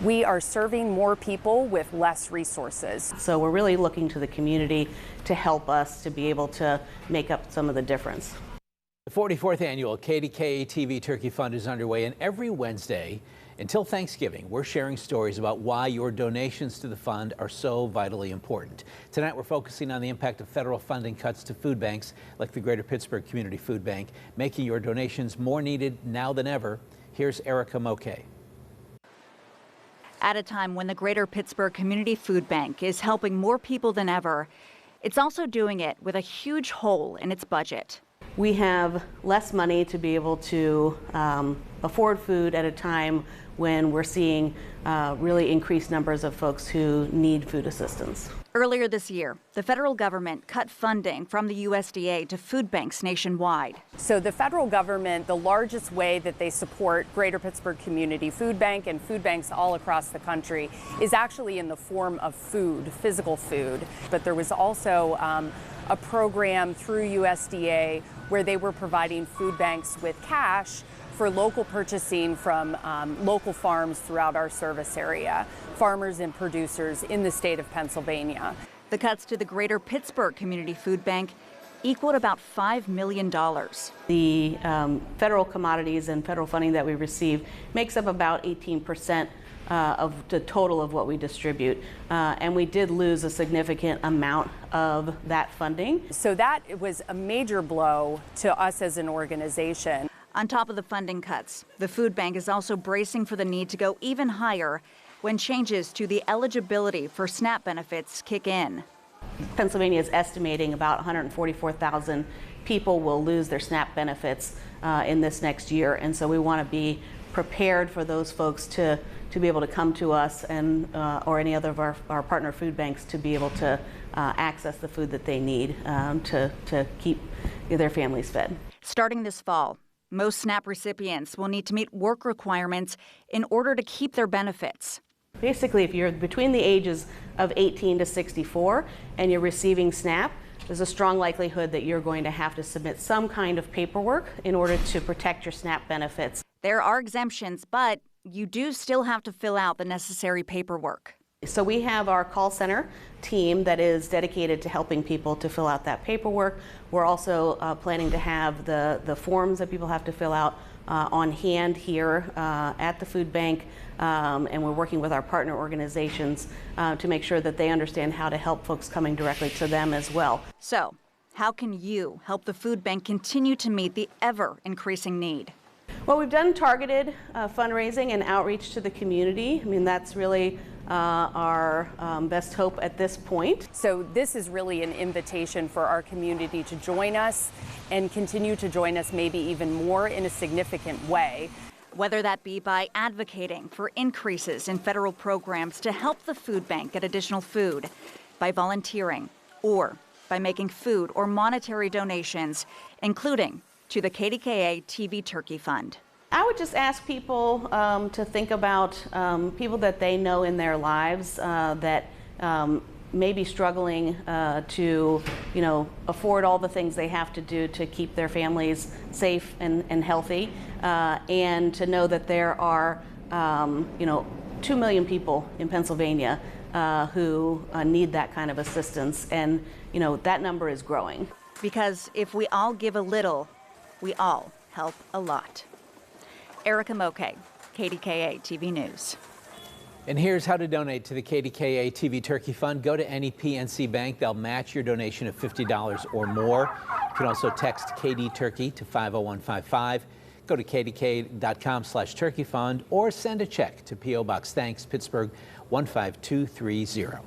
We are serving more people with less resources. So we're really looking to the community to help us to be able to make up some of the difference. The 44th annual KDKA-TV Turkey Fund is underway, and every Wednesday until Thanksgiving, we're sharing stories about why your donations to the fund are so vitally important. Tonight, we're focusing on the impact of federal funding cuts to food banks like the Greater Pittsburgh Community Food Bank, making your donations more needed now than ever. Here's Erica Moke. At a time when the Greater Pittsburgh Community Food Bank is helping more people than ever, it's also doing it with a huge hole in its budget. We have less money to be able to afford food at a time when we're seeing really increased numbers of folks who need food assistance. Earlier this year, the federal government cut funding from the USDA to food banks nationwide. So the federal government, the largest way that they support Greater Pittsburgh Community Food Bank and food banks all across the country is actually in the form of food, physical food. But there was also a program through USDA where they were providing food banks with cash for local purchasing from local farms throughout our service area, farmers and producers in the state of Pennsylvania. The cuts to the Greater Pittsburgh Community Food Bank equaled about $5 million. The federal commodities and federal funding that we receive makes up about 18% of the total of what we distribute. And we did lose a significant amount of that funding. So that was a major blow to us as an organization. On top of the funding cuts, the food bank is also bracing for the need to go even higher when changes to the eligibility for SNAP benefits kick in. Pennsylvania is estimating about 144,000 people will lose their SNAP benefits in this next year, and so we want to be prepared for those folks to be able to come to us and or any other of our partner food banks to be able to access the food that they need to keep their families fed. Starting this fall, most SNAP recipients will need to meet work requirements in order to keep their benefits. Basically, if you're between the ages of 18 to 64 and you're receiving SNAP, there's a strong likelihood that you're going to have to submit some kind of paperwork in order to protect your SNAP benefits. There are exemptions, but you do still have to fill out the necessary paperwork. So we have our call center team that is dedicated to helping people to fill out that paperwork. We're also planning to have the forms that people have to fill out on hand here at the food bank, and we're working with our partner organizations to make sure that they understand how to help folks coming directly to them as well. So, how can you help the food bank continue to meet the ever-increasing need? Well, we've done targeted fundraising and outreach to the community. I mean, that's really our best hope at this point. So this is really an invitation for our community to join us and continue to join us maybe even more in a significant way. Whether that be by advocating for increases in federal programs to help the food bank get additional food, by volunteering, or by making food or monetary donations, including to the KDKA-TV Turkey Fund. I would just ask people to think about people that they know in their lives that may be struggling to, afford all the things they have to do to keep their families safe and healthy, and to know that there are, 2 million people in Pennsylvania who need that kind of assistance, and that number is growing. Because if we all give a little, we all help a lot. Erica Moke, KDKA-TV News. And here's how to donate to the KDKA-TV Turkey Fund. Go to any PNC bank. They'll match your donation of $50 or more. You can also text KD Turkey to 50155. Go to kdka.com/turkeyfund or send a check to P.O. Box Thanks, Pittsburgh 15230.